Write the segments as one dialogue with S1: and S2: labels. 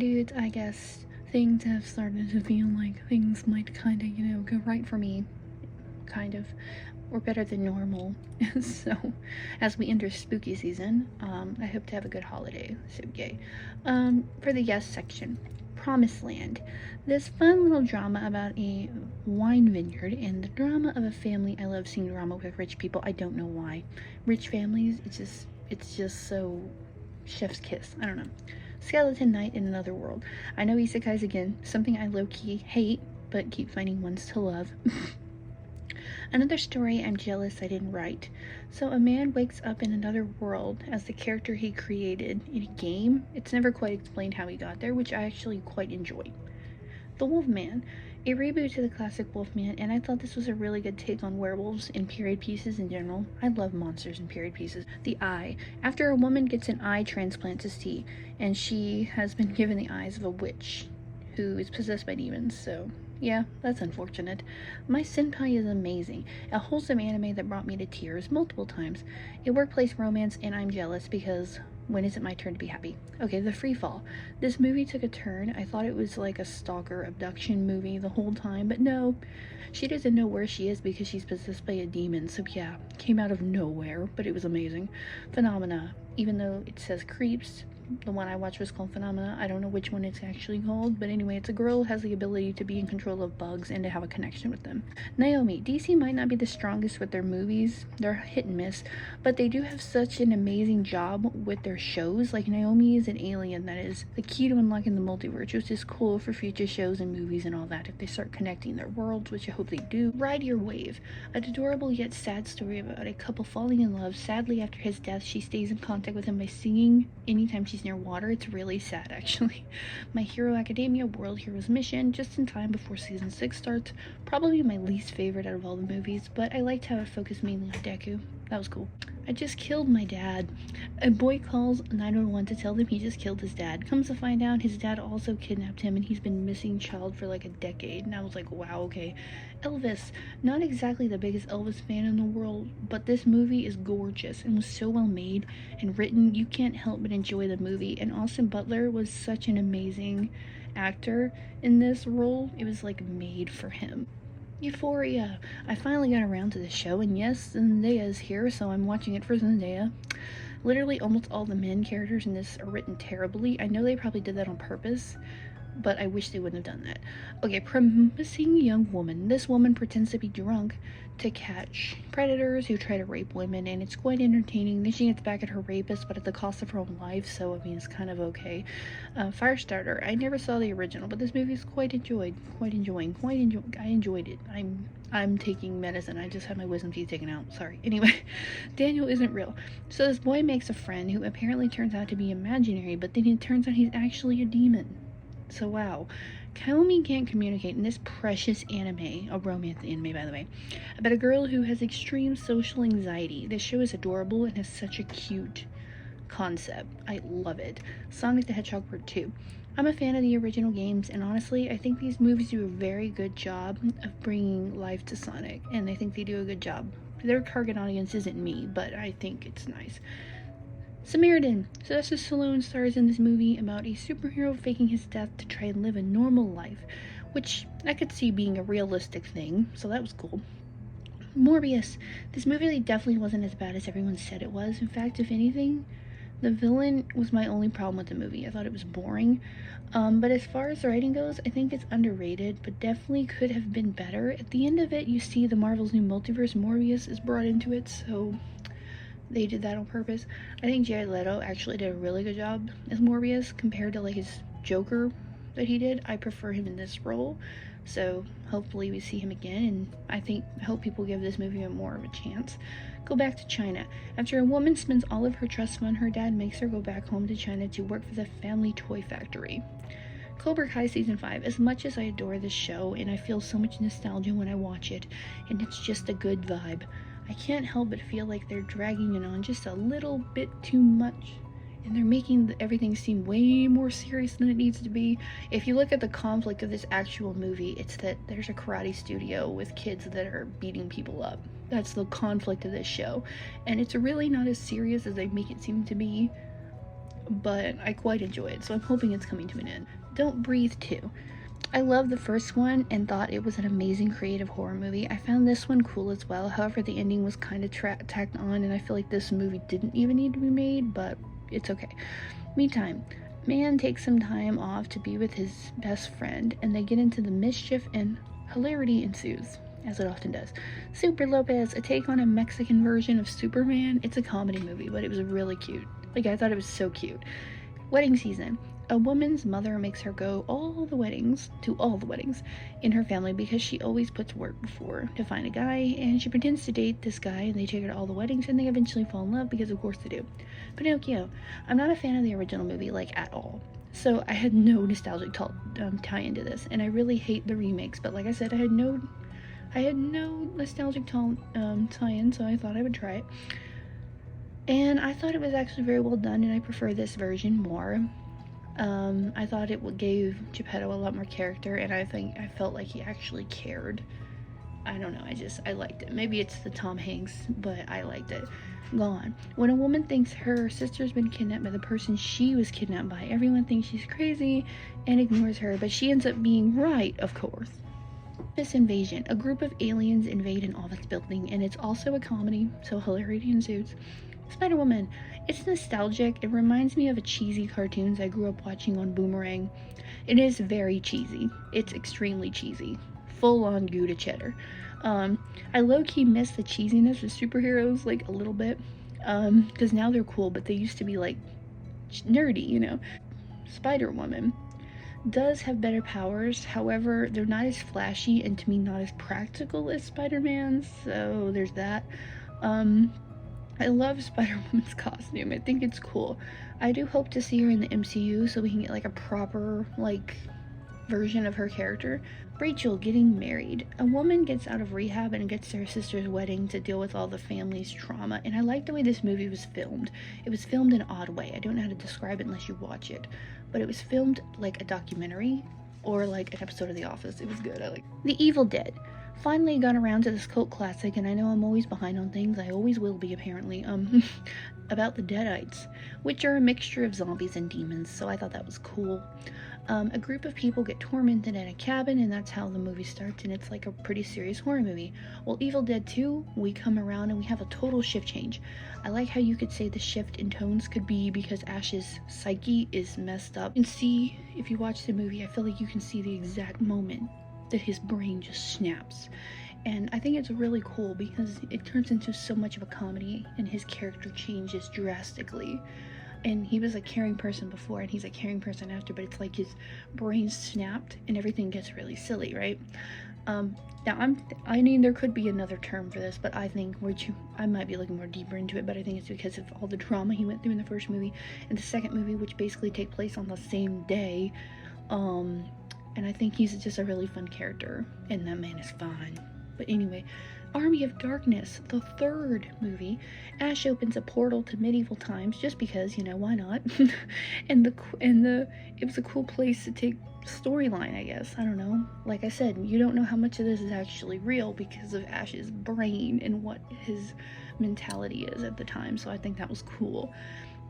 S1: dudes, I guess things have started to feel like things might kind of, go right for me. Kind of. Or better than normal. So, as we enter spooky season, I hope to have a good holiday. So, yay. For the yes section, Promised Land. This fun little drama about a wine vineyard and the drama of a family. I love seeing drama with rich people. I don't know why. Rich families, it's just so chef's kiss. I don't know. Skeleton Knight in Another World. I know isekais again, something I low-key hate, but keep finding ones to love. Another story I'm jealous I didn't write. So a man wakes up in another world as the character he created in a game. It's never quite explained how he got there, which I actually quite enjoy. The Wolfman, a reboot to the classic Wolfman, and I thought this was a really good take on werewolves and period pieces in general. I love monsters and period pieces. The Eye. After a woman gets an eye transplant to see, and she has been given the eyes of a witch who is possessed by demons, so yeah, that's unfortunate. My Senpai is amazing. A wholesome anime that brought me to tears multiple times. A workplace romance, and I'm jealous because when is it my turn to be happy? Okay, The Free Fall. This movie took a turn. I thought it was like a stalker abduction movie the whole time, but no. She doesn't know where she is because she's possessed by a demon, so yeah, came out of nowhere, but it was amazing. Phenomena. Even though it says creeps, the one I watched was called Phenomena. I don't know which one it's actually called, but anyway, it's a girl who has the ability to be in control of bugs and to have a connection with them. Naomi. DC might not be the strongest with their movies, they're hit and miss, but they do have such an amazing job with their shows. Like, Naomi is an alien that is the key to unlocking the multiverse, which is cool for future shows and movies and all that if they start connecting their worlds, which I hope they do. Ride Your Wave. An adorable yet sad story about a couple falling in love. Sadly, after his death, she stays in contact with him by singing anytime she's near water. It's really sad, actually. My Hero Academia World Heroes Mission, just in time before season 6 starts. Probably my least favorite out of all the movies, but I liked how it focused mainly on Deku. That was cool. I just killed my dad. A boy calls 911 to tell them he just killed his dad. Comes to find out his dad also kidnapped him and he's been missing child for like a decade. And I was like, wow, okay. Elvis. Not exactly the biggest Elvis fan in the world, but this movie is gorgeous and was so well made and written. You can't help but enjoy the movie. And Austin Butler was such an amazing actor in this role. It was like made for him. Euphoria. I finally got around to the show, and yes, Zendaya is here, so I'm watching it for Zendaya. Literally almost all the men characters in this are written terribly. I know they probably did that on purpose, but I wish they wouldn't have done that. Okay, Promising Young Woman. This woman pretends to be drunk to catch predators who try to rape women, and it's quite entertaining. Then she gets back at her rapist, but at the cost of her own life, so I mean, it's kind of okay. Firestarter. I never saw the original, but this movie is quite enjoying. I enjoyed it. I'm taking medicine. I just had my wisdom teeth taken out. Sorry. Anyway, Daniel isn't real. So this boy makes a friend who apparently turns out to be imaginary, but then it turns out he's actually a demon. So wow. Kaomi can't communicate in this precious anime, a romance anime by the way, about a girl who has extreme social anxiety. This show is adorable and has such a cute concept. I love it. Sonic the Hedgehog Part 2. I'm a fan of the original games, and honestly, I think these movies do a very good job of bringing life to Sonic, and I think they do a good job. Their target audience isn't me, but I think it's nice. Samaritan. Sylvester Stallone stars in this movie about a superhero faking his death to try and live a normal life, which I could see being a realistic thing, so that was cool. Morbius. This movie definitely wasn't as bad as everyone said it was. In fact, if anything, the villain was my only problem with the movie. I thought it was boring. But as far as the writing goes, I think it's underrated, but definitely could have been better. At the end of it, you see the Marvel's new multiverse. Morbius is brought into it, so they did that on purpose. I think Jared Leto actually did a really good job as Morbius compared to like his Joker that he did. I prefer him in this role, so hopefully we see him again, and I hope people give this movie more of a chance. Go back to China. After a woman spends all of her trust fund, her dad makes her go back home to China to work for the family toy factory. Cobra Kai Season 5. As much as I adore this show, and I feel so much nostalgia when I watch it, and it's just a good vibe, I can't help but feel like they're dragging it on just a little bit too much. And they're making everything seem way more serious than it needs to be. If you look at the conflict of this actual movie, it's that there's a karate studio with kids that are beating people up. That's the conflict of this show. And it's really not as serious as they make it seem to be. but I quite enjoy it, so I'm hoping it's coming to an end. Don't Breathe 2. I loved the first one and thought it was an amazing creative horror movie. I found this one cool as well. However, the ending was kind of tacked on, and I feel like this movie didn't even need to be made, but it's okay. Meantime, man takes some time off to be with his best friend, and they get into the mischief and hilarity ensues, as it often does. Super Lopez, a take on a Mexican version of Superman. It's a comedy movie, but it was really cute. Like, I thought it was so cute. Wedding season. A woman's mother makes her go to all the weddings in her family because she always puts work before to find a guy, and she pretends to date this guy, and they take her to all the weddings, and they eventually fall in love because of course they do. Pinocchio. I'm not a fan of the original movie, like, at all. So I had no nostalgic tie into this, and I really hate the remakes, but like I said, I had no nostalgic tie-in, so I thought I would try it. And I thought it was actually very well done, and I prefer this version more. I thought it gave Geppetto a lot more character, and I felt like he actually cared. I don't know, I liked it. Maybe it's the Tom Hanks, but I liked it. Gone. When a woman thinks her sister's been kidnapped by the person she was kidnapped by, everyone thinks she's crazy and ignores her, but she ends up being right, of course. This invasion. A group of aliens invade an office building, and it's also a comedy, so hilarity ensues. Spider-Woman. It's nostalgic. It reminds me of a cheesy cartoons I grew up watching on Boomerang. It is very cheesy. It's extremely cheesy. Full on Gouda cheddar. I low-key miss the cheesiness of superheroes, like, a little bit. Because now they're cool, but they used to be, like, nerdy, you know. Spider-Woman does have better powers, however, they're not as flashy and to me not as practical as Spider-Man's, so there's that. I love Spider-Woman's costume. I think it's cool. I do hope to see her in the MCU so we can get like a proper like version of her character. Rachel getting married. A woman gets out of rehab and gets to her sister's wedding to deal with all the family's trauma, and I like the way this movie was filmed. It was filmed in an odd way. I don't know how to describe it unless you watch it, but it was filmed like a documentary or like an episode of The Office. It was good. I like The Evil Dead. Finally got around to this cult classic, and I know I'm always behind on things. I always will be, apparently. About the Deadites, which are a mixture of zombies and demons, so I thought that was cool. A group of people get tormented in a cabin, and that's how the movie starts, and it's like a pretty serious horror movie. Well, Evil Dead 2, we come around and we have a total shift change. I like how you could say the shift in tones could be because Ash's psyche is messed up. You can see, if you watch the movie, I feel like you can see the exact moment that his brain just snaps. And I think it's really cool because it turns into so much of a comedy and his character changes drastically. And he was a caring person before and he's a caring person after, but it's like his brain snapped and everything gets really silly, right? Now I mean there could be another term for this, but I think I might be looking more deeper into it, but I think it's because of all the drama he went through in the first movie and the second movie, which basically take place on the same day. And I think he's just a really fun character, and that man is fine. But anyway, Army of Darkness, the third movie. Ash opens a portal to medieval times just because, you know, why not? and it was a cool place to take storyline, I guess. I don't know. Like I said, you don't know how much of this is actually real because of Ash's brain and what his mentality is at the time. So I think that was cool.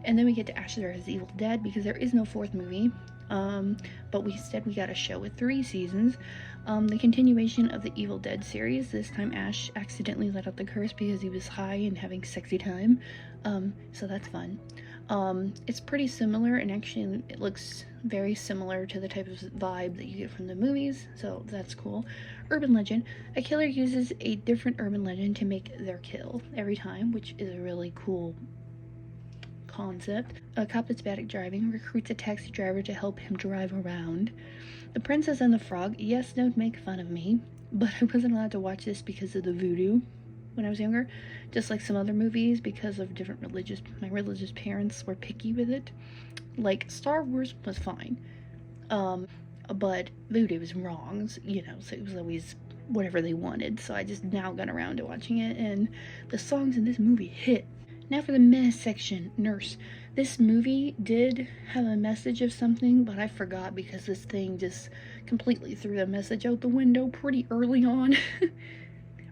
S1: And then we get to Ash vs. Evil Dead because there is no fourth movie. But instead we got a show with 3 seasons. The continuation of the Evil Dead series. This time Ash accidentally let out the curse because he was high and having sexy time. So that's fun. It's pretty similar, and actually it looks very similar to the type of vibe that you get from the movies, so that's cool. Urban legend. A killer uses a different urban legend to make their kill every time, which is a really cool concept. A cop that's bad at driving recruits a taxi driver to help him drive around. The Princess and the Frog. Yes, don't make fun of me, but I wasn't allowed to watch this because of the voodoo when I was younger, just like some other movies because of my religious parents were picky with it. Like Star Wars was fine, but voodoo was wrong, you know, so it was always whatever they wanted. So I just now got around to watching it, and the songs in this movie hit. Now for the mess section. Nurse. This movie did have a message of something, but I forgot because this thing just completely threw the message out the window pretty early on.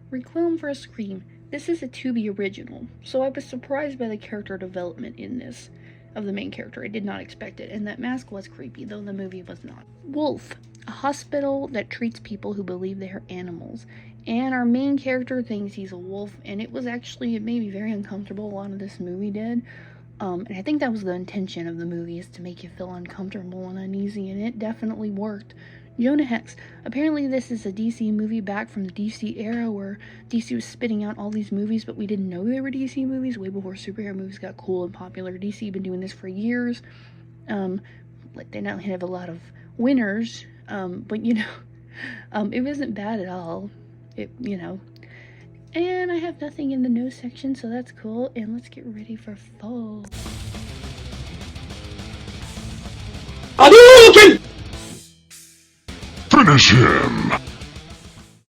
S1: Requiem for a Scream. This is a Tubi original, so I was surprised by the character development in this. of the main character. I did not expect it, and that mask was creepy, though the movie was not. Wolf, a hospital that treats people who believe they are animals. And our main character thinks he's a wolf, and it made me very uncomfortable. A lot of this movie did. And I think that was the intention of the movie, is to make you feel uncomfortable and uneasy, and it definitely worked. Jonah Hex. Apparently this is a DC movie back from the DC era where DC was spitting out all these movies, but we didn't know they were DC movies way before superhero movies got cool and popular. DC been doing this for years. They now have a lot of winners, but it wasn't bad at all. And I have nothing in the no section, so that's cool. And let's get ready for fall.
S2: Finish him!